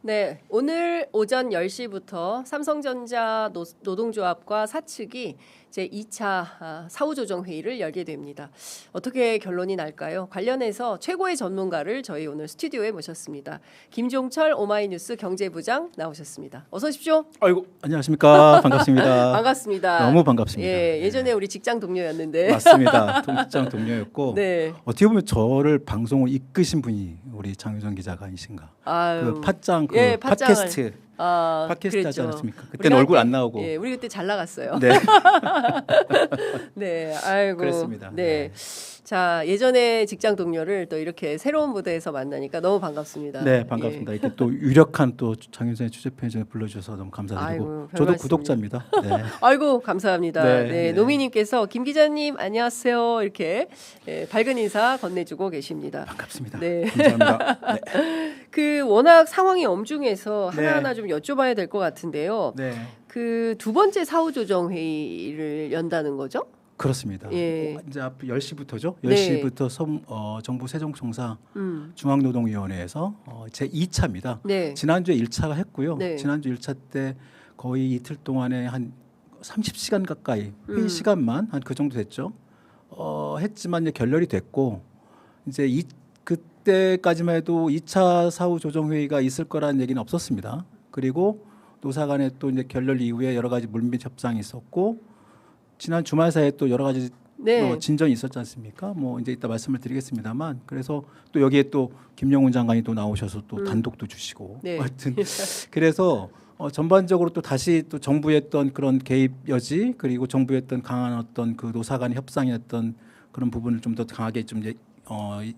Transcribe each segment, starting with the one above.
네, 오늘 오전 10시부터 삼성전자 노동조합과 사측이 제2차 사후조정회의를 열게 됩니다. 어떻게 결론이 날까요? 관련해서 최고의 전문가를 저희 오늘 스튜디오에 모셨습니다. 김종철 오마이뉴스 경제부장 나오셨습니다. 어서 오십시오. 아이고, 안녕하십니까. 반갑습니다. 반갑습니다. 너무 반갑습니다. 예, 예전에 우리 직장 동료였는데. 맞습니다. 직장 동료였고 네. 어떻게 보면 저를 방송을 이끄신 분이 우리 장유정 기자가 아니신가. 아유. 그 팟짱 그 예, 팟짱을. 팟캐스트 하지 그랬죠. 않았습니까? 그때는 얼굴 안 나오고. 예, 우리 그때 잘 나갔어요. 네. 네, 아이고. 그랬습니다. 네. 자, 예전에 직장 동료를 또 이렇게 새로운 무대에서 만나니까 너무 반갑습니다. 네, 반갑습니다. 예. 이렇게 또 유력한 또 장윤선의 취재 편의점에 불러주셔서 너무 감사드리고 아이고, 저도 별말씀이에요. 구독자입니다. 네. 아이고 감사합니다. 네, 네, 네. 노미님께서 김 기자님 안녕하세요 이렇게 밝은 인사 건네주고 계십니다. 반갑습니다. 네. 감사합니다. 네. 그 워낙 상황이 엄중해서 네. 하나하나 좀 여쭤봐야 될 것 같은데요. 네. 그 두 번째 사후조정 회의를 연다는 거죠? 그렇습니다. 예. 이제 앞 10시부터죠. 네. 10시부터 정부 세종청사 중앙노동위원회에서 제 2차입니다. 네. 지난주에 1차가 했고요. 네. 지난주 1차 때 거의 이틀 동안에 한 30시간 가까이 회의 시간만 한 그 정도 됐죠. 했지만 이제 결렬이 됐고 이제 그때까지만 해도 2차 사후 조정 회의가 있을 거라는 얘기는 없었습니다. 그리고 노사 간에 또 이제 결렬 이후에 여러 가지 물밑 협상이 있었고 지난 주말 사이에 또 여러 가지 네. 진전이 있었지 않습니까? 뭐 이제 이따 말씀을 드리겠습니다만 그래서 또 여기에 또 김영훈 장관이 또 나오셔서 또 단독도 주시고 네. 하여튼 그래서 전반적으로 또 다시 또 정부의 어떤 그런 개입 여지 그리고 정부의 어떤 강한 어떤 그 노사 간의 협상이었던 그런 부분을 좀 더 강하게 좀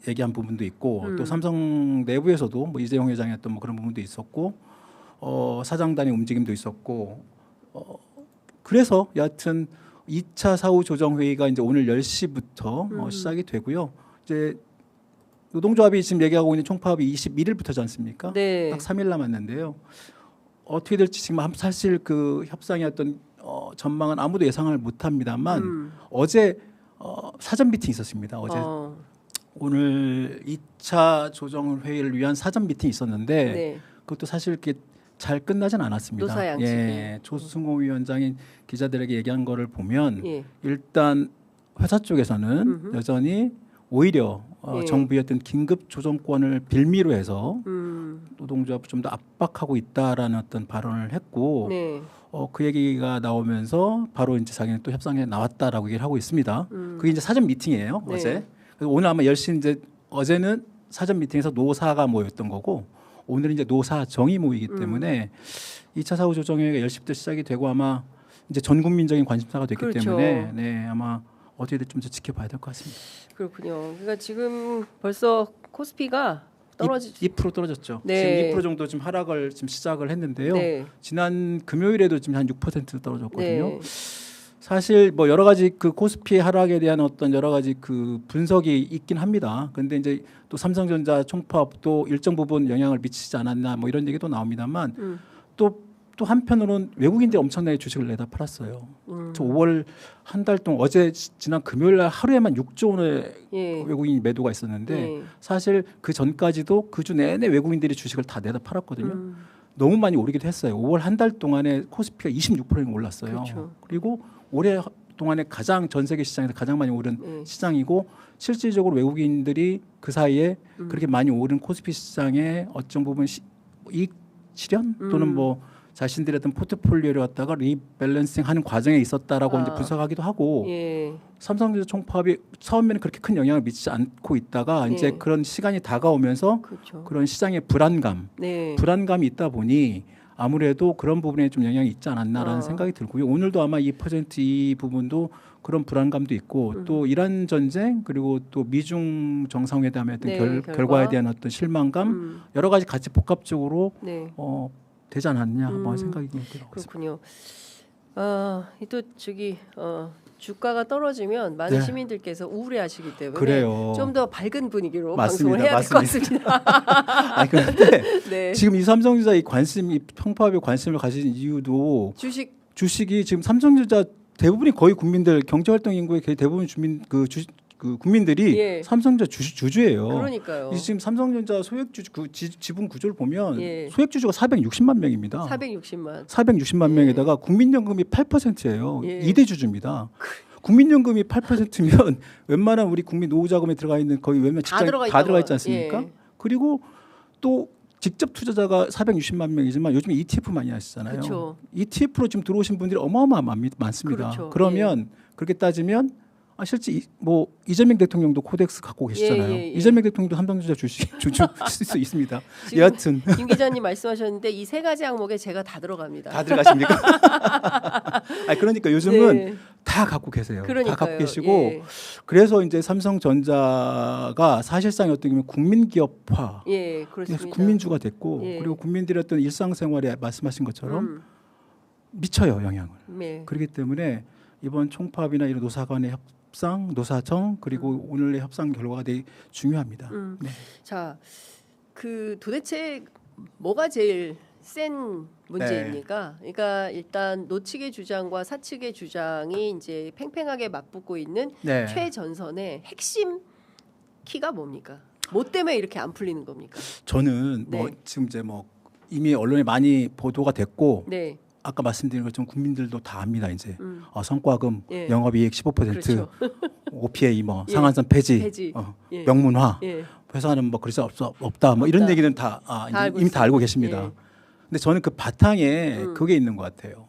얘기한 부분도 있고 또 삼성 내부에서도 뭐 이재용 회장의 어떤 뭐 그런 부분도 있었고 사장단의 움직임도 있었고 그래서 여하튼 2차 사후 조정 회의가 이제 오늘 10시부터 시작이 되고요. 이제 노동조합이 지금 얘기하고 있는 총파업이 21일부터지 않습니까? 네. 딱 3일 남았는데요. 어떻게 될지 지금 사실 그 협상의 어떤 전망은 아무도 예상을 못합니다만 어제 사전 미팅이 있었습니다. 어제 오늘 2차 조정 회의를 위한 사전 미팅이 있었는데 네. 그것도 사실 이렇게 잘 끝나진 않았습니다. 노사 양측이. 예, 조승호 위원장이 기자들에게 얘기한 거를 보면 예. 일단 회사 쪽에서는 여전히 오히려 예. 정부의 어떤 긴급 조정권을 빌미로 해서 노동조합을 좀 더 압박하고 있다라는 어떤 발언을 했고 네. 그 얘기가 나오면서 바로 이제 자기는 또 협상에 나왔다라고 얘기를 하고 있습니다. 그게 이제 사전 미팅이에요. 네. 어제. 그래서 오늘 아마 10시 이제 어제는 사전 미팅에서 노사가 모였던 거고 오늘은 이제 노사정이 모이기 때문에 2차 사후 조정회의가 10시부터 시작이 되고 아마 이제 전 국민적인 관심사가 됐기 그렇죠. 때문에 네, 아마 어떻게 될지 좀 더 지켜봐야 될 것 같습니다. 그렇군요. 그러니까 지금 벌써 코스피가 떨어지. 2% 떨어졌죠. 네. 지금 2% 정도 지금 하락을 지금 시작을 했는데요. 네. 지난 금요일에도 지금 한 6% 떨어졌거든요. 네. 사실 뭐 여러 가지 그 코스피 하락에 대한 어떤 여러 가지 그 분석이 있긴 합니다. 그런데 이제 또 삼성전자 총파업도 일정 부분 영향을 미치지 않았나 뭐 이런 얘기도 나옵니다만 또 한편으로는 외국인들이 엄청나게 주식을 내다 팔았어요. 저 5월 한 달 동안 어제 지난 금요일 날 하루에만 6조 원의 예. 외국인 매도가 있었는데 예. 사실 그 전까지도 그 주 내내 외국인들이 주식을 다 내다 팔았거든요. 너무 많이 오르기도 했어요. 5월 한 달 동안에 코스피가 26% 올랐어요. 그렇죠. 그리고 올해 동안에 가장 전 세계 시장에서 가장 많이 오른 시장이고 실질적으로 외국인들이 그 사이에 그렇게 많이 오른 코스피 시장에 어떤 부분 이익 실현 또는 뭐 자신들의 어떤 포트폴리오를 갖다가 리밸런싱하는 과정에 있었다라고 이제 분석하기도 하고 예. 삼성전자 총파업이 처음에는 그렇게 큰 영향을 미치지 않고 있다가 이제 그런 시간이 다가오면서 그렇죠. 그런 시장의 불안감이 있다 보니 아무래도 그런 부분에 좀 영향이 있지 않았나라는 생각이 들고요. 오늘도 아마 2% 이 부분도 그런 불안감도 있고 또 이란 전쟁 그리고 또 미중 정상회담의 어떤 결과에 대한 어떤 실망감 여러 가지 같이 복합적으로 네. 되지 않았냐 뭐 생각이 들어요. 그렇군요. 또 저기 주가가 떨어지면 많은 네. 시민들께서 우울해하시기 때문에 그래요. 좀 더 밝은 분위기로 맞습니다. 방송을 해야 될 것 같습니다. 아니 그런데 네. 지금 이 삼성전자 이 총파업에 관심을 가진 이유도 주식이 지금 삼성전자 대부분이 거의 국민들 경제활동 인구의 대부분 주민 그 그 국민들이 예. 삼성전자 주주예요. 그러니까요. 지금 삼성전자 소액주주 그 지분 구조를 보면 예. 소액주주가 460만 명입니다. 460만. 460만 예. 명에다가 국민연금이 8%예요. 예. 2대 주주입니다. 국민연금이 8%면 웬만한 우리 국민 노후자금에 들어가 있는 거의 웬만 다 직장 들어가 다 들어가 있다고. 있지 않습니까? 예. 그리고 또 직접 투자자가 460만 명이지만 요즘에 ETF 많이 하시잖아요. 그렇죠. ETF로 지금 들어오신 분들이 어마어마합니다. 그렇죠. 그러면 그렇게 따지면 실제 뭐 이재명 대통령도 코덱스 갖고 계시잖아요. 예. 이재명 대통령도 삼성전자 주주일 수 있습니다. 지금 여하튼 김 기자님 말씀하셨는데 이 세 가지 항목에 제가 다 들어갑니다. 다 들어가십니까? 그러니까 요즘은 네. 다 갖고 계세요. 그러니까요. 다 갖고 계시고 예. 그래서 이제 삼성전자가 사실상 어떤 경우는 국민기업화, 예, 그렇습니다. 국민주가 됐고 예. 그리고 국민들의 어떤 일상생활에 말씀하신 것처럼 음. 미쳐요 영향을. 네. 그렇기 때문에 이번 총파업이나 이런 노사 간의 협상, 노사정 그리고 오늘의 협상 결과가 되게 중요합니다. 네. 자, 그 도대체 뭐가 제일 센 문제입니까? 그러니까 일단 노측의 주장과 사측의 주장이 이제 팽팽하게 맞붙고 있는 네. 최전선의 핵심 키가 뭡니까? 뭐 때문에 이렇게 안 풀리는 겁니까? 저는 뭐 네. 지금 이제 뭐 이미 언론에 많이 보도가 됐고 네. 아까 말씀드린 것처럼 국민들도 다 압니다. 이제 성과금, 예. 영업이익 15%, 그렇죠. OPA 뭐 예. 상한선 폐지, 폐지. 예. 명문화, 예. 회사는 뭐 그럴 수 없다. 뭐 이런 없다. 얘기는 다 알고 이미 다 알고 있습니다. 계십니다. 예. 근데 저는 그 바탕에 그게 있는 것 같아요.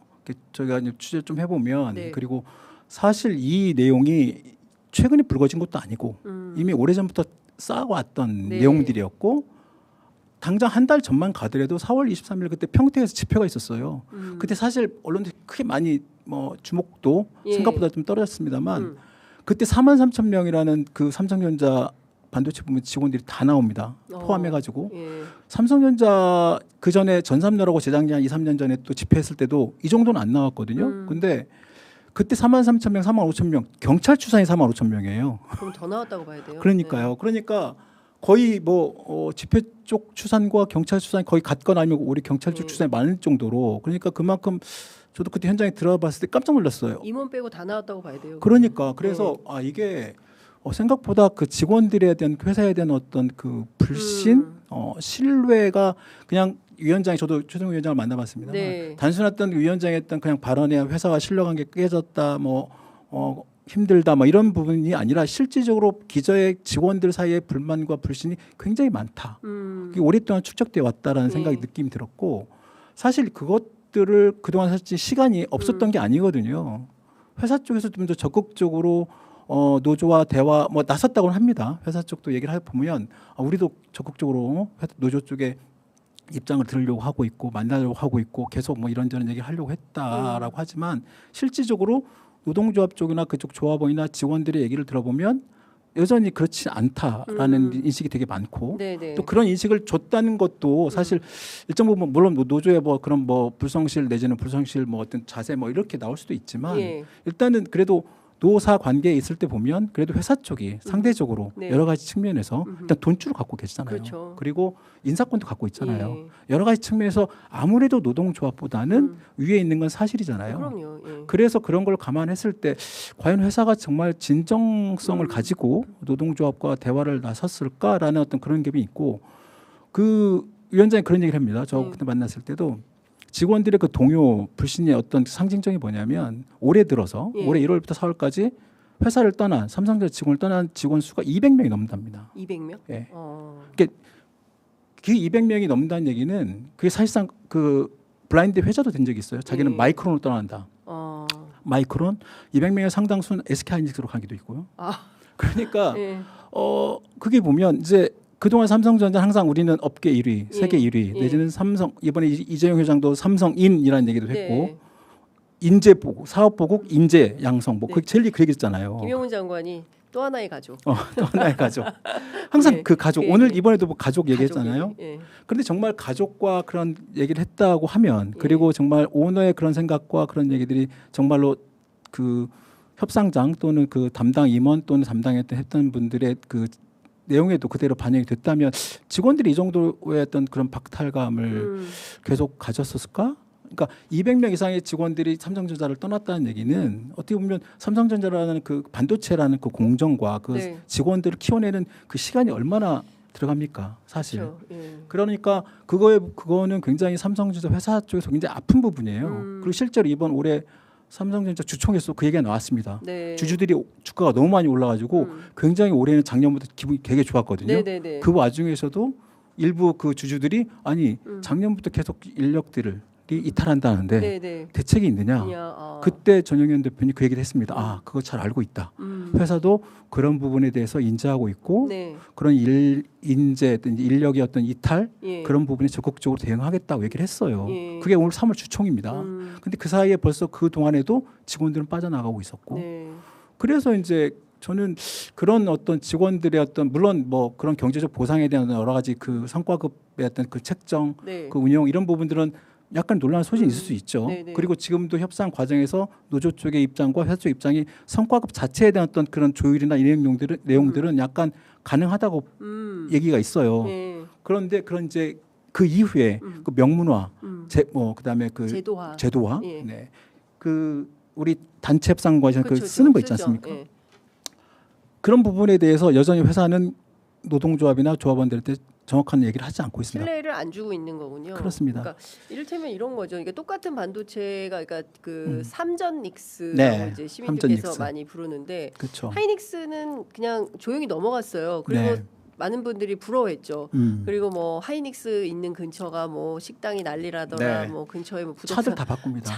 저희가 이제 취재 좀 해보면 네. 그리고 사실 이 내용이 최근에 불거진 것도 아니고 이미 오래전부터 쌓아왔던 네. 내용들이었고 당장 한 달 전만 가더라도 4월 23일 그때 평택에서 집회가 있었어요. 그때 사실 언론들이 크게 많이 뭐 주목도 예. 생각보다 좀 떨어졌습니다만 그때 43,000명이라는 그 삼성전자 반도체 부문 직원들이 다 나옵니다. 포함해가지고 예. 삼성전자 그 전에 전삼로라고 재작년 2, 3년 전에 또 집회했을 때도 이 정도는 안 나왔거든요. 근데 그때 43,000명, 45,000명 경찰 추산이 45,000명이에요. 그럼 더 나왔다고 봐야 돼요. 그러니까요. 그러니까 거의 뭐 집회 쪽 추산과 경찰 추산이 거의 같거나 아니면 우리 경찰 쪽 추산이 많을 정도로 그러니까 그만큼 저도 그때 현장에 들어봤을 때 깜짝 놀랐어요. 임원 빼고 다 나왔다고 봐야 돼요. 그러니까 그래서 이게 생각보다 그 직원들에 대한 회사에 대한 어떤 그 불신, 신뢰가 그냥 위원장이 저도 최종 위원장을 만나봤습니다. 네. 단순한 어떤 위원장의 어떤 그냥 발언에 회사와 신뢰관계 깨졌다, 힘들다, 이런 부분이 아니라 실질적으로 기저의 직원들 사이의 불만과 불신이 굉장히 많다. 그게 오랫동안 축적돼 왔다라는 생각이 느낌이 들었고 사실 그것들을 그동안 사실 시간이 없었던 게 아니거든요. 회사 쪽에서 좀 더 적극적으로 노조와 대화 나섰다고는 합니다. 회사 쪽도 얘기를 해보면 우리도 적극적으로 노조 쪽에 입장을 들으려고 하고 있고 만나려고 하고 있고 계속 이런저런 얘기를 하려고 했다라고 하지만 실질적으로 노동조합 쪽이나 그쪽 조합원이나 직원들의 얘기를 들어보면 여전히 그렇지 않다라는 인식이 되게 많고 네네. 또 그런 인식을 줬다는 것도 사실 일정 부분 물론 노조의 그런 불성실 내지는 불성실 어떤 자세 이렇게 나올 수도 있지만 예. 일단은 그래도 노사 관계에 있을 때 보면 그래도 회사 쪽이 상대적으로 네. 여러 가지 측면에서 일단 돈줄을 갖고 계시잖아요. 그렇죠. 그리고 인사권도 갖고 있잖아요. 예. 여러 가지 측면에서 아무래도 노동조합보다는 위에 있는 건 사실이잖아요. 그럼요. 예. 그래서 그런 걸 감안했을 때 과연 회사가 정말 진정성을 가지고 노동조합과 대화를 나섰을까라는 어떤 그런 점이 있고 그 위원장이 그런 얘기를 합니다. 저 그때 만났을 때도 직원들의 그 동요 불신의 어떤 상징적이 뭐냐면 올해 들어서 예. 올해 1월부터 4월까지 회사를 떠난 삼성전자 직원을 떠난 직원 수가 200명이 넘는답니다. 200명? 예. 어. 그 200명이 넘는다는 얘기는 그게 사실상 그 블라인드 회자도 된 적이 있어요. 자기는 예. 마이크론으로 떠난다. 마이크론 200명의 상당수는 SK 하이닉스로 가기도 있고요. 아. 그러니까 예. 그게 보면 이제 그동안 삼성전자 항상 우리는 업계 1위, 세계 1위 예. 내지는 삼성 이번에 이재용 회장도 삼성인이라는 얘기도 했고 네. 인재 보국, 사업 보국, 인재 양성 그 제일 그 얘기했잖아요. 김영훈 장관이 또 하나의 가족. 또 하나의 가족. 항상 예. 그 가족 예. 오늘 이번에도 가족 얘기했잖아요. 가족이. 예. 그런데 정말 가족과 그런 얘기를 했다고 하면 그리고 정말 오너의 그런 생각과 그런 얘기들이 정말로 그 협상장 또는 그 담당 임원 또는 했던 분들의 그 내용에도 그대로 반영이 됐다면 직원들이 이 정도의 어떤 그런 박탈감을 계속 가졌었을까? 그러니까 200명 이상의 직원들이 삼성전자를 떠났다는 얘기는 어떻게 보면 삼성전자라는 그 반도체라는 그 공정과 그 네. 직원들을 키워내는 그 시간이 얼마나 들어갑니까, 사실. 그렇죠. 예. 그러니까 그거는 굉장히 삼성전자 회사 쪽에서 굉장히 아픈 부분이에요. 그리고 실제로 이번 올해 삼성전자 주총에서 그 얘기가 나왔습니다. 네. 주주들이 주가가 너무 많이 올라가지고 굉장히 올해는 작년보다 기분이 되게 좋았거든요. 네네네. 그 와중에서도 일부 그 주주들이 아니 작년부터 계속 인력들을 이탈한다는데 네네. 대책이 있느냐? 그때 전영현 대표님 그 얘기를 했습니다. 아, 그거 잘 알고 있다. 회사도 그런 부분에 대해서 인지하고 있고 네. 그런 인재, 인력의 어떤 이탈 예. 그런 부분에 적극적으로 대응하겠다고 얘기를 했어요. 예. 그게 오늘 3월 주총입니다. 근데 그 사이에 벌써 그 동안에도 직원들은 빠져나가고 있었고 네. 그래서 이제 저는 그런 어떤 직원들의 어떤 물론 뭐 그런 경제적 보상에 대한 여러 가지 그 성과급의 어떤 그 책정, 네. 그 운영 이런 부분들은 약간 논란의 소진이 있을 수 있죠. 네네. 그리고 지금도 협상 과정에서 노조 쪽의 입장과 회사 쪽 입장이 성과급 자체에 대한 어떤 그런 조율이나 이 내용들은 약간 가능하다고 얘기가 있어요. 네. 그런데 그런 이제 그 이후에 그 명문화, 그다음에 그 제도화. 네. 그 우리 단체 협상과에서 그 그렇죠. 쓰는 거 있지 쓰죠. 않습니까? 예. 그런 부분에 대해서 여전히 회사는 노동조합이나 조합원들한테 정확한 얘기를 하지 않고 있습니다. 신뢰를 안 주고 있는 거군요. 그렇습니다. 그러니까 이를테면 이런 거죠. 이게 똑같은 반도체가 그러니까 그 삼전 닉스라고 네, 이제 삼전 시민들께서 닉스. 많이 부르는데 그렇죠. 하이닉스는 그냥 조용히 넘어갔어요. 그리고 네. 많은 분들이 부러워했죠. 그리고 뭐 하이닉스 있는 근처가 뭐 식당이 난리라더라. 네. 뭐 근처에 뭐 차들 다 바꿉니다.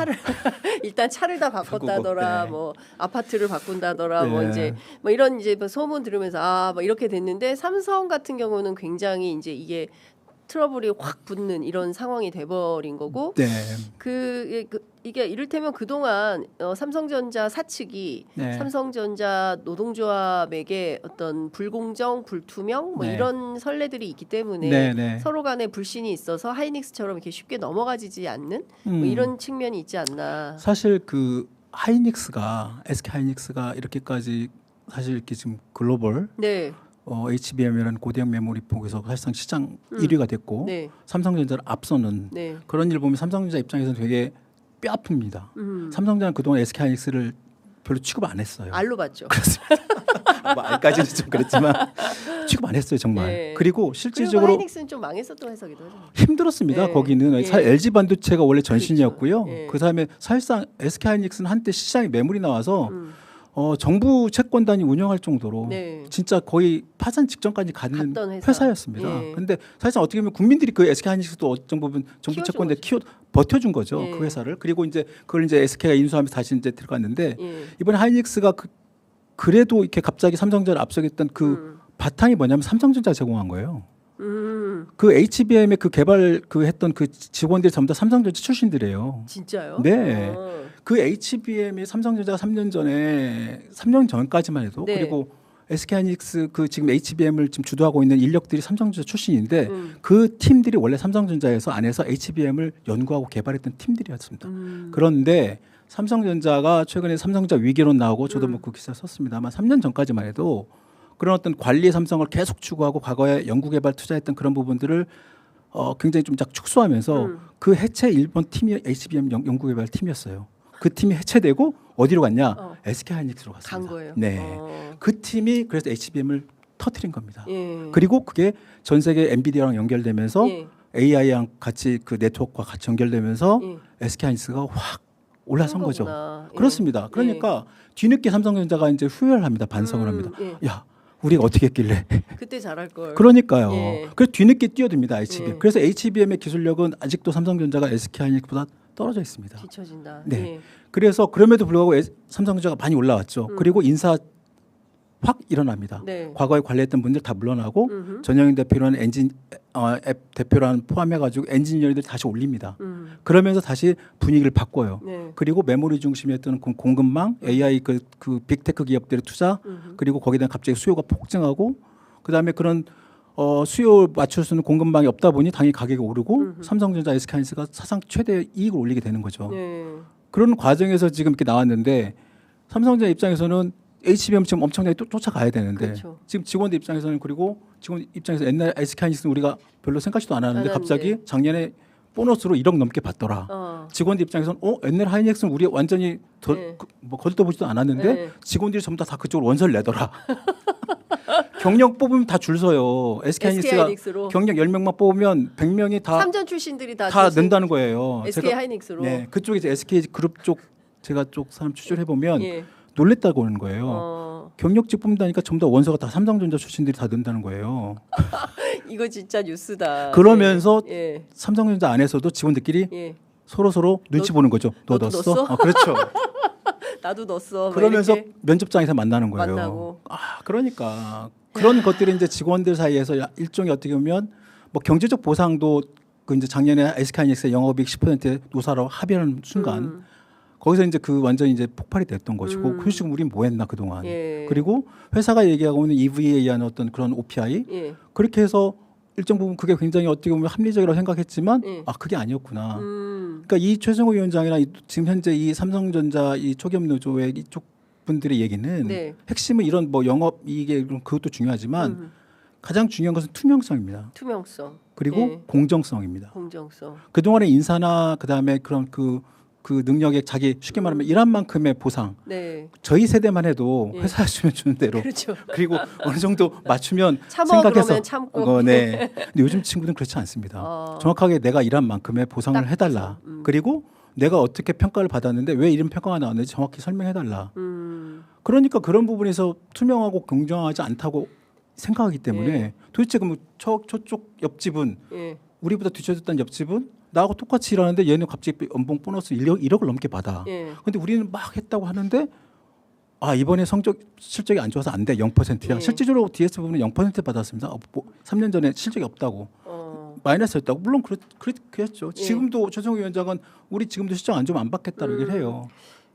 일단 차를 다 바꿨다더라. 네. 뭐 아파트를 바꾼다더라. 뭐 네. 이제 뭐 이런 이제 뭐 소문 들으면서 뭐 이렇게 됐는데 삼성 같은 경우는 굉장히 이제 이게 트러블이 확 붙는 이런 상황이 돼버린 거고 네. 이게 이를테면 그동안 삼성전자 사측이 네. 삼성전자 노동조합에게 어떤 불공정, 불투명 뭐 네. 이런 선례들이 있기 때문에 네, 네. 서로 간에 불신이 있어서 하이닉스처럼 이렇게 쉽게 넘어가지지 않는 뭐 이런 측면이 있지 않나. 사실 그 하이닉스가 SK 하이닉스가 이렇게까지 사실 이렇게 지금 글로벌 네. HBM이라는 고대형 메모리 폭에서 사실상 시장 1위가 됐고 네. 삼성전자를 앞서는 네. 그런 일 보면 삼성전자 입장에서는 되게 뼈 아픕니다. 삼성전자는 그동안 SK 하이닉스를 별로 취급 안 했어요. 알로 봤죠. 뭐 알까지는 좀 그렇지만 취급 안 했어요 정말. 네. 그리고 그리고 실질적으로 하이닉스는 좀 망했었던 회사기도 하죠. 힘들었습니다. 네. 거기는 예. LG 반도체가 원래 전신이었고요. 그렇죠. 예. 그다음에 사실상 SK 하이닉스는 한때 시장에 매물이 나와서 정부 채권단이 운영할 정도로 네. 진짜 거의 파산 직전까지 가는 갔던 회사였습니다. 예. 근데 사실상 어떻게 보면 국민들이 그 SK 하이닉스도 어떤 부분 정부 키워준 채권대 거죠. 버텨준 거죠. 예. 그 회사를. 그리고 이제 그걸 이제 SK가 인수하면서 다시 이제 들어갔는데 예. 이번에 하이닉스가 그래도 이렇게 갑자기 삼성전자를 앞서겠던 그 바탕이 뭐냐면 삼성전자 제공한 거예요. 그 HBM의 그 개발 했던 그 직원들이 전부 다 삼성전자 출신들이에요. 진짜요? 네. 그 HBM이 삼성전자가 3년 전까지만 해도 네. 그리고 SK하이닉스 그 지금 HBM을 지금 주도하고 있는 인력들이 삼성전자 출신인데 그 팀들이 원래 삼성전자에서 안에서 HBM을 연구하고 개발했던 팀들이었습니다. 그런데 삼성전자가 최근에 삼성전자 위기론 나오고 저도 뭐 그 기사 썼습니다만 3년 전까지만 해도 그런 어떤 관리 삼성을 계속 추구하고 과거에 연구개발 투자했던 그런 부분들을 굉장히 좀 축소하면서 그 해체 일본 팀이 HBM 연구개발 팀이었어요. 그 팀이 해체되고 어디로 갔냐? SK하이닉스로 갔습니다. 간 거예요. 네, 그 팀이 그래서 HBM을 터트린 겁니다. 예. 그리고 그게 전 세계 엔비디아랑 연결되면서 예. AI랑 같이 그 네트워크와 같이 연결되면서 예. SK하이닉스가 확 올라선 거죠. 거구나. 예. 그렇습니다. 그러니까 뒤늦게 삼성전자가 이제 후회를 합니다. 반성을 합니다. 예. 야, 우리가 어떻게 했길래? 그때 잘할 걸. 그러니까요. 예. 그래서 뒤늦게 뛰어듭니다. HBM. 예. 그래서 HBM의 기술력은 아직도 삼성전자가 SK하이닉스보다 떨어져 있습니다. 뒤처진다. 네. 예. 그래서 그럼에도 불구하고 삼성전자가 많이 올라왔죠. 그리고 인사 확 일어납니다. 네. 과거에 관리했던 분들 다 물러나고 전영인 대표라는 앱 대표라는 포함해가지고 엔지니어들이 다시 올립니다. 그러면서 다시 분위기를 바꿔요. 네. 그리고 메모리 중심이었던 공급망, AI 그 빅테크 기업들의 투자, 그리고 거기에 대한 갑자기 수요가 폭증하고, 그 다음에 그런 수요 맞출 수 있는 공급망이 없다 보니 당연히 가격이 오르고 삼성전자, SK하이닉스가 사상 최대 이익을 올리게 되는 거죠. 네. 그런 과정에서 지금 이렇게 나왔는데 삼성전자 입장에서는 HBM 지금 엄청나게 쫓아가야 되는데 그렇죠. 지금 직원들 입장에서는 그리고 직원 입장에서 옛날 SK하이닉스는 우리가 별로 생각지도 않았는데 안 갑자기 하는데. 작년에 보너스로 1억 넘게 받더라. 직원들 입장에서는 옛날 하이닉스는 우리 완전히 네. 뭐 거들떠보지도 않았는데 네. 직원들이 전부 다 그쪽으로 원서를 내더라. 경력 뽑으면 다 줄 서요. SK 하이닉스가 하이닉스로 경력 10명만 뽑으면 100명이 다 삼전 출신들이 다 낸다는 거예요. SK 하이닉스로. 네, 그쪽에 이제 SK 그룹 쪽 제가 쪽 사람 추출해 보면 예. 놀랬다고 하는 거예요. 경력직 뽑는다니까 전부 다 원서가 다 삼성전자 출신들이 다 낸다는 거예요. 이거 진짜 뉴스다. 그러면서 예. 삼성전자 안에서도 직원들끼리 예. 서로 눈치 보는 거죠. 너 너도 넣었어? 넣었어? 그렇죠. 나도 넣었어. 뭐 그러면서 이렇게 면접장에서 만나는 거예요. 만나고. 그러니까 그런 것들이 이제 직원들 사이에서 일종의 어떻게 보면 뭐 경제적 보상도 그 이제 작년에 SK하이닉스의 영업이익 10% 노사로 합의하는 순간 거기서 이제 그 완전히 이제 폭발이 됐던 것이고 그 지금 우린 뭐 했나 그동안. 예. 그리고 회사가 얘기하고 있는 EV에 의한 어떤 그런 OPI 예. 그렇게 해서 일정 부분 그게 굉장히 어떻게 보면 합리적이라고 생각했지만 예. 그게 아니었구나. 그러니까 이 최승호 위원장이나 지금 현재 이 삼성전자 이 초기업 노조의 이쪽 분들의 얘기는 네. 핵심은 이런 뭐 영업 이익에 그것도 중요하지만 가장 중요한 것은 투명성입니다. 투명성. 그리고 예. 공정성입니다. 공정성. 그동안의 인사나 그다음에 그런 그 능력에 자기 쉽게 말하면 일한 만큼의 보상. 네. 저희 세대만 해도 예. 회사 주면 주는 대로 그렇죠. 그리고 어느 정도 맞추면 참어 생각해서 그러면 참고. 네. 근데 요즘 친구들은 그렇지 않습니다. 정확하게 내가 일한 만큼의 보상을 딱 해달라. 그리고 내가 어떻게 평가를 받았는데 왜 이런 평가가 나왔는지 정확히 설명해달라. 그러니까 그런 부분에서 투명하고 공정하지 않다고 생각하기 때문에 예. 도대체 그럼 저쪽 옆집은 예. 우리보다 뒤쳐졌던 옆집은 나하고 똑같이 일하는데 얘는 갑자기 연봉 보너스 1억을 넘게 받아. 예. 근데 우리는 막 했다고 하는데 이번에 실적이 안 좋아서 안 돼. 0%야. 예. 실질적으로 DS 부분은 0% 받았습니다. 3년 전에 실적이 없다고. 마이너스였다고. 물론 그랬죠. 예. 지금도 최성호 위원장은 우리 지금도 실적 안 좋으면 안 받겠다고 얘기를 해요.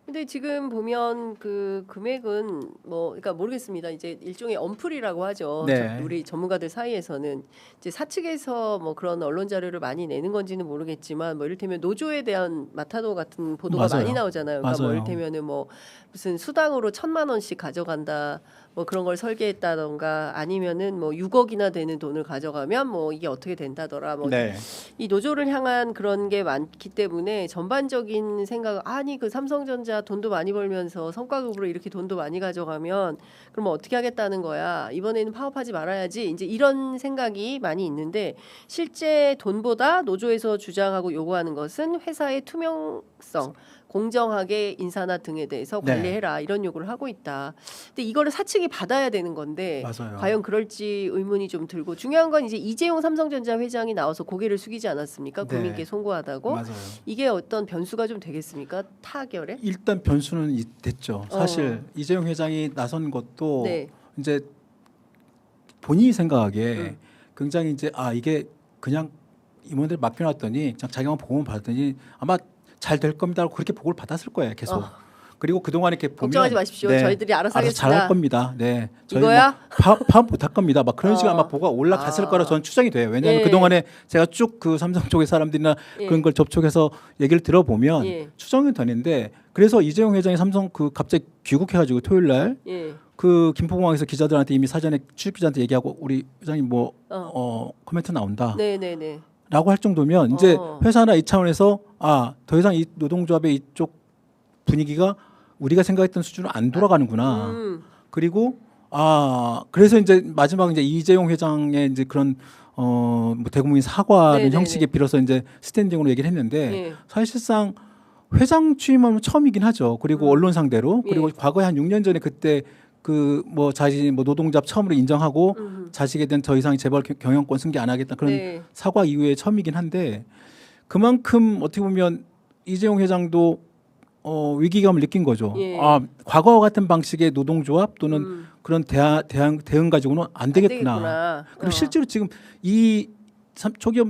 근데 지금 보면 그 금액은 뭐 그러니까 모르겠습니다. 이제 일종의 언플이라고 하죠. 네. 우리 전문가들 사이에서는 이제 사측에서 뭐 그런 언론 자료를 많이 내는 건지는 모르겠지만 뭐 이를테면 노조에 대한 마타도 같은 보도가 맞아요. 많이 나오잖아요. 그러니까 뭐 맞아요. 이를테면은 뭐 무슨 수당으로 1,000만 원씩 가져간다. 뭐 그런 걸 설계했다던가 아니면은 뭐 6억이나 되는 돈을 가져가면 뭐 이게 어떻게 된다더라. 뭐 네. 이 노조를 향한 그런 게 많기 때문에 전반적인 생각 아니 그 삼성전자 돈도 많이 벌면서 성과급으로 이렇게 돈도 많이 가져가면 그러면 어떻게 하겠다는 거야. 이번에는 파업하지 말아야지. 이제 이런 생각이 많이 있는데 실제 돈보다 노조에서 주장하고 요구하는 것은 회사의 투명성 공정하게 인사나 등에 대해서 네. 관리해라 이런 요구를 하고 있다. 근데 이거를 사측이 받아야 되는 건데 맞아요. 과연 그럴지 의문이 좀 들고 중요한 건 이제 이재용 삼성전자 회장이 나와서 고개를 숙이지 않았습니까? 네. 국민께 송구하다고. 맞아요. 이게 어떤 변수가 좀 되겠습니까? 타결에? 일단 변수는 됐죠. 사실 이재용 회장이 나선 것도 네. 이제 본인이 생각하기에 굉장히 이제 이게 그냥 임원들 맡겨놨더니 그냥 자기만 보고만 받았더니 아마 잘 될 겁니다 하고 그렇게 보고를 받았을 거예요 계속. 그리고 그동안 이렇게 보면 걱정하지 마십시오. 저희들이 알아서 하겠습니다. 잘할 겁니다. 네. 저희 이거야? 파업 못할 겁니다. 막 그런 식으로 아마 보고가 올라갔을 거라 저는 추정이 돼요. 왜냐하면 예. 그동안에 제가 쭉 그 삼성 쪽의 사람들이나 예. 그런 걸 접촉해서 얘기를 들어보면 예. 추정이 되는데 그래서 이재용 회장이 삼성 그 갑자기 귀국해가지고 토요일 날 예. 그 김포공항에서 기자들한테 이미 사전에 취재 기자한테 얘기하고 우리 회장님 뭐 코멘트 나온다. 네네네. 라고 할 정도면 이제 회사나 이 차원에서 더 이상 이 노동조합의 이쪽 분위기가 우리가 생각했던 수준으로 안 돌아가는구나. 그리고 그래서 이제 마지막 이제 이재용 회장의 이제 그런 뭐 대국민 사과는 네네네. 형식에 빌어서 이제 스탠딩으로 얘기를 했는데 예. 사실상 회장 취임하면 처음이긴 하죠. 그리고 언론 상대로 그리고 예. 과거에 한 6년 전에 그때 그 뭐 자신 뭐 노동조합 처음으로 인정하고 자식에 대한 더 이상 재벌 경영권 승계 안 하겠다 그런 네. 사과 이후에 처음이긴 한데 그만큼 어떻게 보면 이재용 회장도 위기감을 느낀 거죠. 예. 과거와 같은 방식의 노동조합 또는 그런 대응 가지고는 안 되겠구나. 그리고 실제로 지금 이 초기업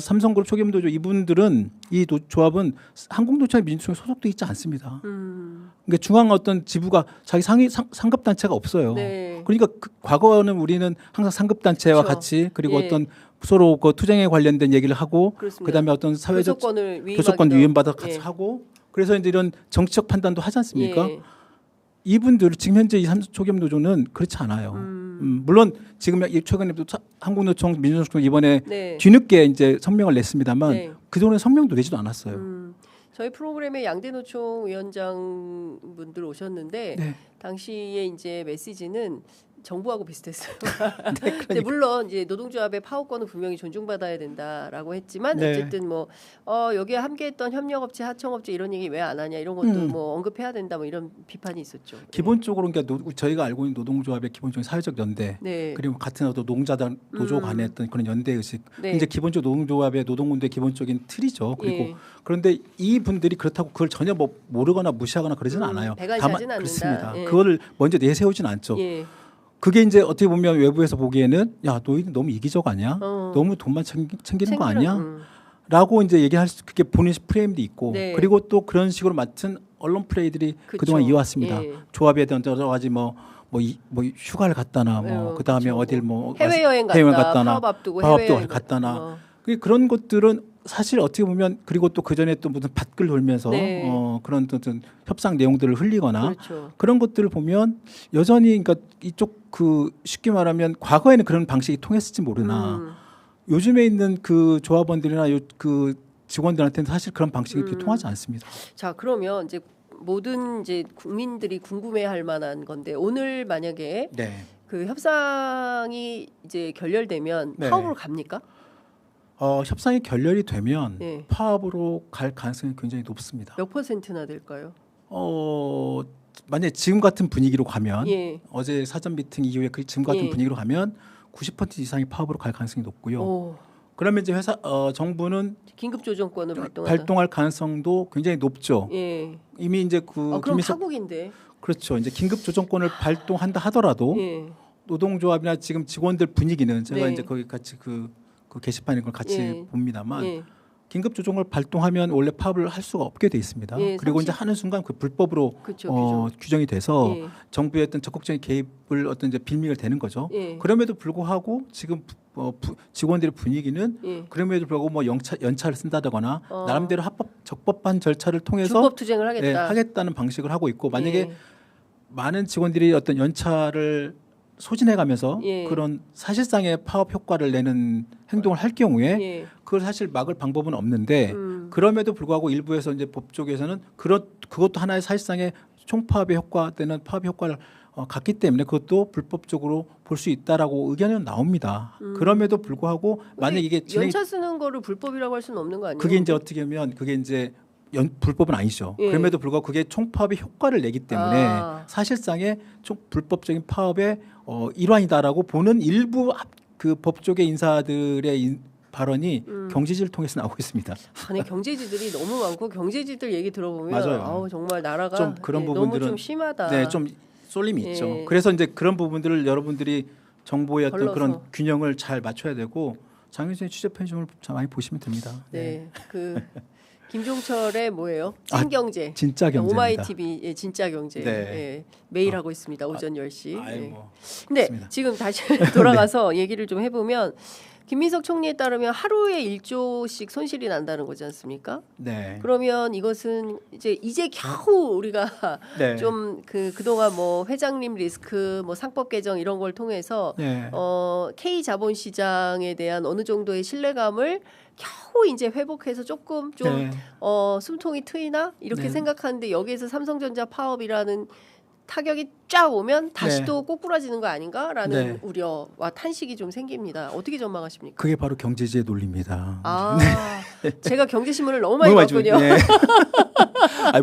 삼성그룹 초기업 노조 이분들은 이 조합은 한국노총의 민주총에 소속돼 있지 않습니다. 그러니까 중앙 어떤 지부가 자기 상급 단체가 없어요. 네. 그러니까 과거는 우리는 항상 상급 단체와 그렇죠. 같이 그리고 예. 어떤 서로 그 투쟁에 관련된 얘기를 하고 그렇습니다. 그다음에 어떤 사회적 교섭권을 교섭권 위임받아 같이 예. 하고 그래서 이제 이런 정치적 판단도 하지 않습니까? 예. 이분들 지금 현재 이 소기업 노조는 그렇지 않아요. 물론 지금 최근에 또 한국노총, 민주노총 이번에 네. 뒤늦게 이제 성명을 냈습니다만 네. 그동안에 성명도 내지도 않았어요. 저희 프로그램에 양대노총 위원장 분들 오셨는데 네. 당시에 이제 메시지는 정부하고 비슷했어요. 네, 근데 그러니까. 물론 이제 노동조합의 파업권은 분명히 존중받아야 된다라고 했지만 네. 어쨌든 뭐 여기에 함께했던 협력업체, 하청업체 이런 얘기 왜 안 하냐 이런 것도 뭐 언급해야 된다 뭐 이런 비판이 있었죠. 기본적으로 그러니까 저희가 알고 있는 노동조합의 기본적인 사회적 연대 네. 그리고 같은 어떤 노동자단 노조 간의 어떤 그런 연대 의식 네. 이제 기본적으로 노동조합의 노동운동의 기본적인 틀이죠. 그리고 예. 그런데 이 분들이 그렇다고 그걸 전혀 뭐 모르거나 무시하거나 그러지는 않아요. 배관시하진 않는다. 그렇습니다. 예. 그거를 먼저 내세우진 않죠. 예. 그게 이제 어떻게 보면 외부에서 보기에는 야 너희는 너무 이기적 아니야? 어. 너무 돈만 챙기는 거 챙기는, 아니야? 라고 이제 얘기할 수 그게 본인 프레임도 있고 네. 그리고 또 그런 식으로 맡은 언론 플레이들이 그쵸. 그동안 이어왔습니다. 예. 조합에 대한 여러 가지 뭐 휴가를 갔다나 뭐 그다음에 그쵸. 어딜 뭐 해외여행 갔다나 파업 앞두고 파업도 해외여행 갔다나 그런 것들은 사실 어떻게 보면 그리고 또 그 전에 또 무슨 밭글 돌면서 네. 그런 어떤 협상 내용들을 흘리거나 그렇죠. 그런 것들을 보면 여전히 그러니까 이쪽 그 쉽게 말하면 과거에는 그런 방식이 통했을지 모르나 요즘에 있는 그 조합원들이나 그 직원들한테는 사실 그런 방식이 그렇게 통하지 않습니다. 자 그러면 이제 모든 이제 국민들이 궁금해할 만한 건데 오늘 만약에 네. 그 협상이 이제 결렬되면 네. 파업으로 갑니까? 협상이 결렬이 되면 네. 파업으로 갈 가능성이 굉장히 높습니다. 몇 퍼센트나 될까요? 만약에 지금 같은 분위기로 가면 예. 어제 사전 미팅 이후에 그 지금 같은 예. 분위기로 가면 90% 이상이 파업으로 갈 가능성이 높고요. 오, 그러면 이제 정부는 긴급 조정권을 발동한다. 발동할 가능성도 굉장히 높죠. 예. 이미 이제 그 그럼 파국인데. 그렇죠. 이제 긴급 조정권을 발동한다 하더라도 예. 노동조합이나 지금 직원들 분위기는 제가 네. 이제 거기 같이 그 게시판에 그걸 같이 예. 봅니다만 예. 긴급 조정을 발동하면 원래 파업을 할 수가 없게 돼 있습니다. 예, 그리고 이제 하는 순간 그 불법으로 그렇죠. 규정이 돼서 예. 정부의 어떤 적극적인 개입을 어떤 이제 빌미가 되는 거죠. 예. 그럼에도 불구하고 지금 직원들의 분위기는 예. 그럼에도 불구하고 뭐 연차를 쓴다거나 나름대로 적법한 절차를 통해서 불법 투쟁을 하겠다. 예, 하겠다는 방식을 하고 있고 만약에 예. 많은 직원들이 어떤 연차를 소진해가면서 예. 그런 사실상의 파업 효과를 내는 행동을 할 경우에 예. 그걸 사실 막을 방법은 없는데 그럼에도 불구하고 일부에서 이제 법 쪽에서는 그것도 하나의 사실상의 총파업의 효과되는 파업 효과를 갖기 때문에 그것도 불법적으로 볼 수 있다라고 의견은 나옵니다. 그럼에도 불구하고 만약 이게 연차 쓰는 거를 불법이라고 할 수는 없는 거 아니에요? 그게 이제 어떻게 하면 그게 이제 불법은 아니죠. 예. 그럼에도 불구하고 그게 총파업의 효과를 내기 때문에 사실상의 불법적인 파업의 일환이다라고 보는 일부 그 법조계 인사들의 발언이 경제지를 통해서 나오고 있습니다. 아니 경제지들이 너무 많고 경제지들 얘기 들어보면 맞아요. 아우 정말 나라가 좀 그런 너무 부분들은 좀 심하다. 네, 좀 쏠림이 예. 있죠. 그래서 이제 그런 부분들을 여러분들이 정보의 어떤 걸러서. 그런 균형을 잘 맞춰야 되고 장윤선의 취재 편집을 많이 보시면 됩니다. 네, 그 김종철의 뭐예요? 찐경제. 진짜 경제입니다. 오마이 TV의 진짜 경제. 네. 예, 매일 하고 있습니다. 오전 10시. 아이 예. 뭐 근데 그렇습니다. 지금 다시 돌아가서 얘기를 좀 해보면 김민석 총리에 따르면 하루에 1조씩 손실이 난다는 거지 않습니까? 네. 그러면 이것은 이제 겨우 우리가 네. 좀 그동안 뭐 회장님 리스크, 뭐 상법 개정 이런 걸 통해서 네. K 자본시장에 대한 어느 정도의 신뢰감을 겨우 이제 회복해서 조금 좀 네. 숨통이 트이나 이렇게 네. 생각하는데 여기에서 삼성전자 파업이라는 타격이 쫙 오면 다시 네. 또 꼬꾸라지는 거 아닌가라는 네. 우려와 탄식이 좀 생깁니다. 어떻게 전망하십니까? 그게 바로 경제지의 논리입니다. 아, 제가 경제신문을 너무 많이 너무 봤군요. 네.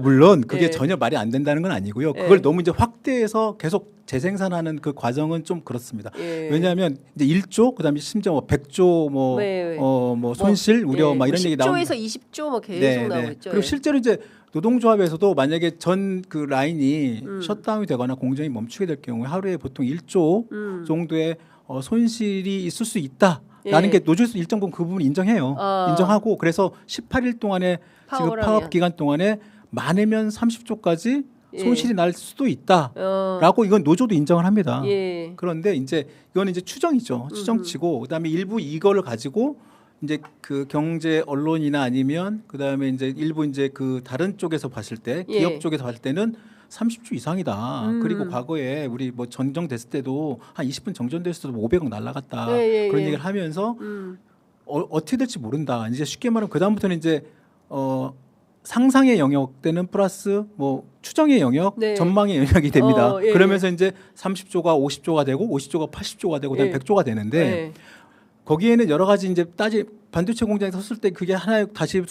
물론 그게 네. 전혀 말이 안 된다는 건 아니고요. 네. 그걸 너무 이제 확대해서 계속 재생산하는 그 과정은 좀 그렇습니다. 예. 왜냐하면 이제 1조 그다음에 심지어 뭐 100조 네. 뭐 손실 우려 막 이런 얘기 나오는 10조에서 20조 뭐 계속 나오고 있죠. 그리고 예. 실제로 이제 노동조합에서도 만약에 전 그 라인이 셧다운이 되거나 공정이 멈추게 될 경우에 하루에 보통 1조 정도의 손실이 있을 수 있다라는 예. 게 노조에서 일정 부분 그 부분 인정해요. 인정하고 그래서 18일 동안에 지금 파업을 파업 하면. 기간 동안에 많으면 30조까지 예. 손실이 날 수도 있다라고 이건 노조도 인정을 합니다. 예. 그런데 이제 이거는 이제 추정이죠. 추정치고 그다음에 일부 이거를 가지고 이제 그 경제 언론이나 아니면 그다음에 이제 일부 이제 그 다른 쪽에서 봤을 때 예. 기업 쪽에서 봤을 때는 30주 이상이다. 그리고 과거에 우리 뭐 정정됐을 때도 한 20분 정전됐을 때도 500억 날라갔다. 그런 얘기를 하면서 어떻게 될지 모른다. 이제 쉽게 말하면 그 다음부터는 이제 상상의 영역 때는 플러스 뭐 추정의 영역, 네. 전망의 영역이 됩니다. 예, 그러면서 이제 30조가 50조가 되고 50조가 80조가 되고 그다음에 예. 100조가 되는데 네. 거기에는 여러 가지 이제 반도체 공장에 섰을 때 그게 하나에 다시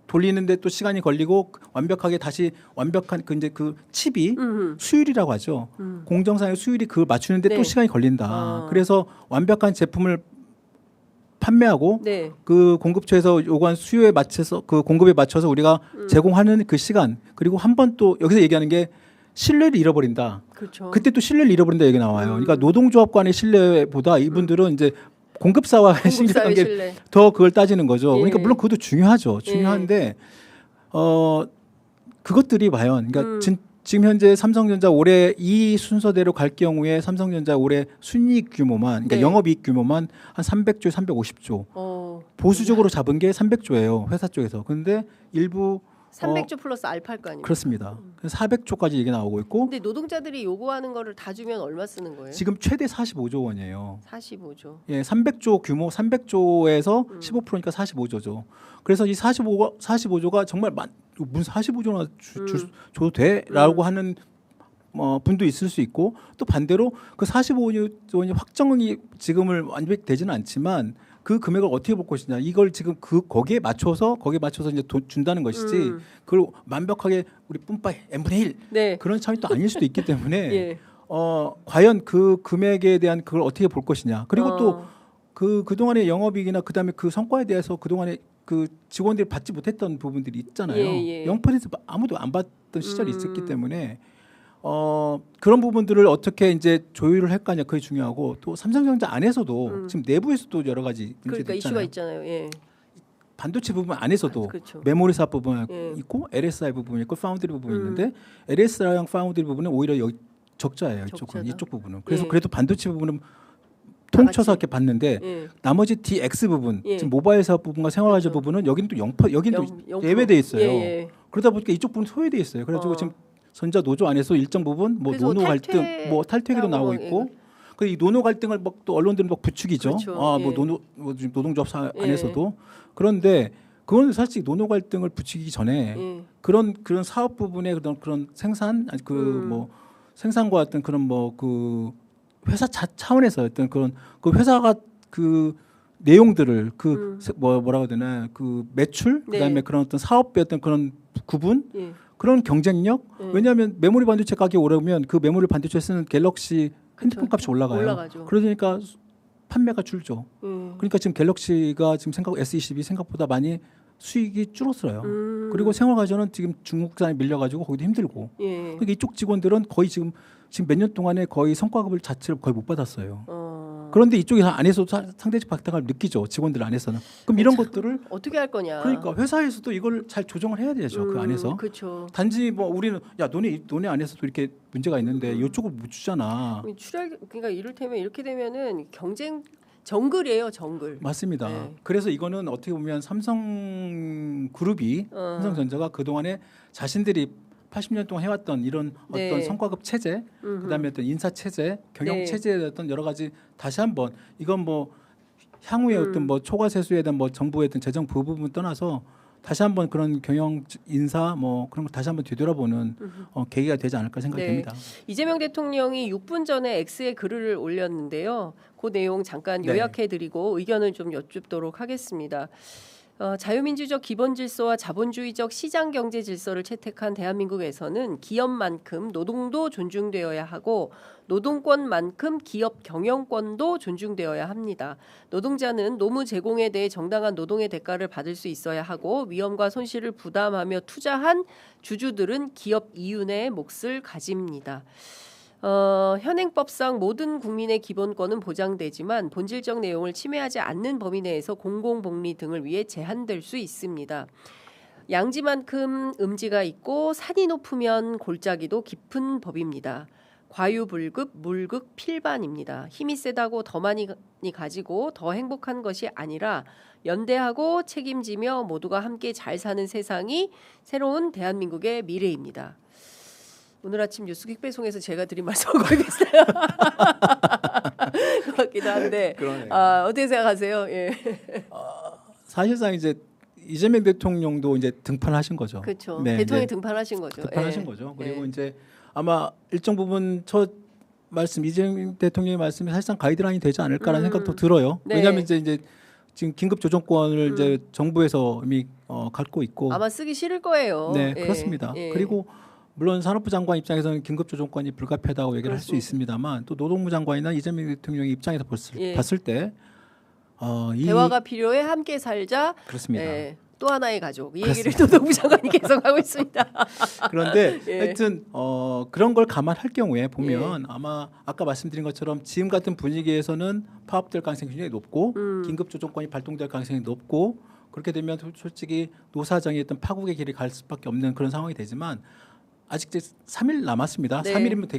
돌리는데 또 시간이 걸리고 완벽하게 다시 완벽한 그 이제 그 칩이 수율이라고 하죠. 공정상의 수율이 그 맞추는데 네. 또 시간이 걸린다. 그래서 완벽한 제품을 판매하고 네. 그 공급처에서 요구한 수요에 맞춰서 그 공급에 맞춰서 우리가 제공하는 그 시간 그리고 한 번 또 여기서 얘기하는 게 신뢰를 잃어버린다. 그렇죠. 그때 또 신뢰를 잃어버린다 얘기 나와요. 그러니까 노동조합 간의 신뢰보다 이분들은 이제 공급사와의 공급사의 신뢰관계 신뢰. 더 그걸 따지는 거죠. 예. 그러니까 물론 그것도 중요하죠. 중요한데 그것들이 과연 그러니까 지금 현재 삼성전자 올해 이 순서대로 갈 경우에 삼성전자 올해 순이익 규모만 그러니까 네. 영업이익 규모만 한 300조, 350조 보수적으로 네. 잡은 게 300조예요. 회사 쪽에서. 그런데 일부 300조 플러스 알파일 거 아니에요. 그렇습니다. 400조까지 얘기 나오고 있고 근데 노동자들이 요구하는 거를 다 주면 얼마 쓰는 거예요? 지금 최대 45조 원이에요. 45조. 예, 300조 규모 300조에서 15%니까 45조죠. 그래서 이 45조가 정말 무슨 45조나 줘도 돼라고 하는 분도 있을 수 있고 또 반대로 그 45조 원이 확정이 지금을 완벽되지는 않지만 그 금액을 어떻게 볼 것이냐 이걸 지금 거기에 맞춰서 이제 돈 준다는 것이지 그걸 완벽하게 우리 뿜빠이 n분의 1 네. 그런 차원이 또 아닐 수도 있기 때문에 예. 과연 그 금액에 대한 그걸 어떻게 볼 것이냐 그리고 또 그동안의 영업이익이나 그다음에 그 성과에 대해서 그동안에 그 직원들이 받지 못했던 부분들이 있잖아요. 예. 0% 아무도 안 받던 시절이 있었기 때문에 그런 부분들을 어떻게 이제 조율을 할 거냐 그게 중요하고 또 삼성전자 안에서도 지금 내부에서도 여러 가지 문제들이 그러니까 있잖아요. 이슈가 있잖아요. 예. 반도체 부분 안에서도 그렇죠. 메모리 사업 부분 예. 있고 LSI 부분이 있고 파운드리 부분이 있는데 LSI랑 파운드리 부분은 오히려 여기 적자예요. 적자다. 이쪽 부분은. 그래서 예. 그래도 반도체 부분은 통쳐서 이렇게 봤는데 예. 나머지 DX 부분, 예. 지금 모바일 사업 부분과 생활가전 그렇죠. 부분은 여기는 또 0%, 여기는 또 0%. 예외돼 있어요. 예. 그러다 보니까 이쪽 부분 소외돼 있어요. 그래가지고 지금 전자 노조 안에서 일정 부분 뭐 그래서 노노 갈등, 뭐 탈퇴기도 나오고 예. 있고, 그 이 노노 갈등을 막 또 언론들은 막 부추기죠. 그렇죠. 뭐 예. 노동조합 안에서도 그런데 그건 사실 노노 갈등을 부추기기 전에 예. 그런 사업 부분의 그런 생산 아니 뭐 생산과 어떤 그런 뭐 그 회사 차원에서 어떤 그런 그 회사가 그 내용들을 뭐라고 해야 되나 그 매출 네. 그다음에 그런 어떤 사업의 어떤 그런 구분 예. 그런 경쟁력 왜냐하면 메모리 반도체 가격이 오르면 그 메모리 반도체 쓰는 갤럭시 핸드폰 값이 올라가죠. 그러니까 판매가 줄죠. 예. 그러니까 지금 갤럭시가 지금 S22 생각보다 많이 수익이 줄었어요. 그리고 생활가전은 지금 중국산에 밀려가지고 거기도 힘들고. 예. 그러니까 이쪽 직원들은 거의 지금 몇 년 동안에 거의 성과급을 자체를 거의 못 받았어요. 그런데 이쪽에서 안에서 상대적 박탈감을 느끼죠. 직원들 안에서는. 그럼 이런 것들을 어떻게 할 거냐. 그러니까 회사에서도 이걸 잘 조정을 해야 되죠. 그 안에서. 그렇죠. 단지 뭐 우리는 야 너네 안에서도 이렇게 문제가 있는데 이쪽을 못 주잖아. 그러니까 이를테면 이렇게 되면은 경쟁 정글이에요, 정글. 맞습니다. 네. 그래서 이거는 어떻게 보면 삼성그룹이 삼성전자가 그동안에 자신들이 80년 동안 해왔던 이런 네. 어떤 성과급 체제, 그다음에 어떤 인사 체제, 경영 네. 체제에 어떤 여러 가지 다시 한번 이건 뭐 향후에 어떤 뭐 초과 세수에 대한 뭐 정부의 어떤 재정 부분 떠나서 다시 한번 그런 경영 인사 뭐 그런 걸 다시 한번 뒤돌아보는 계기가 되지 않을까 생각됩니다. 이재명 대통령이 6분 전에 X에 글을 올렸는데요. 그 내용 잠깐 요약해드리고 의견을 좀 여쭙도록 하겠습니다. 자유민주적 기본 질서와 자본주의적 시장 경제 질서를 채택한 대한민국에서는 기업만큼 노동도 존중되어야 하고 노동권만큼 기업 경영권도 존중되어야 합니다. 노동자는 노무 제공에 대해 정당한 노동의 대가를 받을 수 있어야 하고 위험과 손실을 부담하며 투자한 주주들은 기업 이윤의 몫을 가집니다. 현행법상 모든 국민의 기본권은 보장되지만 본질적 내용을 침해하지 않는 범위 내에서 공공복리 등을 위해 제한될 수 있습니다. 양지만큼 음지가 있고 산이 높으면 골짜기도 깊은 법입니다. 과유불급, 물극, 필반입니다. 힘이 세다고 더 많이 가지고 더 행복한 것이 아니라 연대하고 책임지며 모두가 함께 잘 사는 세상이 새로운 대한민국의 미래입니다. 오늘 아침 뉴스 퀵배송에서 제가 드린 말씀하고 있어요. 것 같기도 한데 그러네요. 어떻게 생각하세요? 예. 사실상 이제 이재명 대통령도 이제 등판하신 거죠. 그렇죠. 네, 대통령이 이제 등판하신 거죠. 등판하신 예. 거죠. 그리고 예. 이제 아마 일정 부분 첫 말씀 이재명 대통령의 말씀이 사실상 가이드라인이 되지 않을까라는 생각도 들어요. 네. 왜냐하면 이제 지금 긴급 조정권을 이제 정부에서 이미 갖고 있고, 아마 쓰기 싫을 거예요. 네, 예. 그렇습니다. 예. 그리고 물론 산업부 장관 입장에서는 긴급 조정권이 불가피하다고 얘기를 할 수 그렇습니다. 있습니다만, 또 노동부 장관이나 이재명 대통령의 입장에서 예. 봤을 때 이 대화가 필요해 함께 살자. 그렇습니다. 예. 또 하나의 가족. 이 얘기를 노동부 장관이 계속하고 있습니다. 그런데 예. 하여튼 그런 걸 감안할 경우에 보면 아마 아까 말씀드린 것처럼 지금 같은 분위기에서는 파업될 가능성이 굉장히 높고 긴급 조정권이 발동될 가능성이 높고, 그렇게 되면 솔직히 노사정의 어떤 파국의 길이 갈 수밖에 없는 그런 상황이 되지만, 아직 이제 3일 남았습니다. 네. 3일이면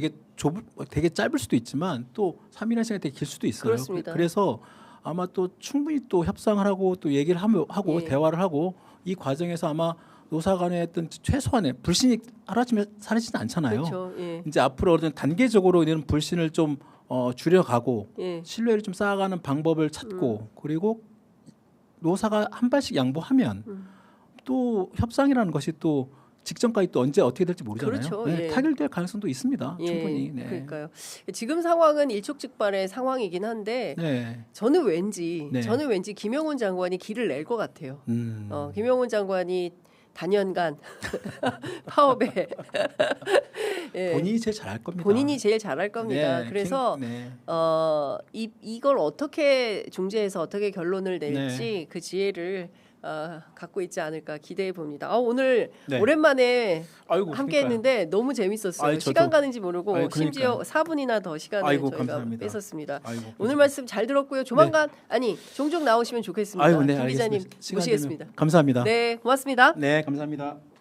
되게 짧을 수도 있지만 또 3일이라는 시간이 되게 길 수도 있어요. 그렇습니다. 그래서 아마 또 충분히 또 협상을 하고 또 얘기를 하고 예. 대화를 하고, 이 과정에서 아마 노사 간의 어떤 최소한의 불신이 하루아침에 사라지진 않잖아요. 그렇죠. 예. 이제 앞으로 어떤 단계적으로 이런 불신을 좀 줄여가고 예. 신뢰를 좀 쌓아가는 방법을 찾고, 그리고 노사가 한 발씩 양보하면 또 협상이라는 것이 또 직전까지 또 언제 어떻게 될지 모르잖아요. 그렇죠. 네, 예. 타결될 가능성도 있습니다. 예. 충분히. 네. 그러니까요. 지금 상황은 일촉즉발의 상황이긴 한데 네. 저는 왠지 네. 김영훈 장관이 길을 낼 것 같아요. 음. 김영훈 장관이 단연간 파업에 예. 본인이 제일 잘할 겁니다. 본인이 제일 잘할 겁니다. 네, 그래서 네. 이걸 어떻게 중재해서 어떻게 결론을 낼지 네. 그 지혜를 갖고 있지 않을까 기대해 봅니다. 오늘 네. 오랜만에 아이고, 함께했는데 너무 재밌었어요. 아이, 저도. 시간 가는지 모르고 아이, 심지어 4분이나 더 시간을 아이고, 저희가 감사합니다. 뺐었습니다. 아이고, 오늘 말씀 잘 들었고요. 조만간 아니 종종 나오시면 좋겠습니다. 아이고, 네, 김 기자님 알겠습니다. 시간 모시겠습니다. 되면 감사합니다. 네, 고맙습니다. 네, 감사합니다.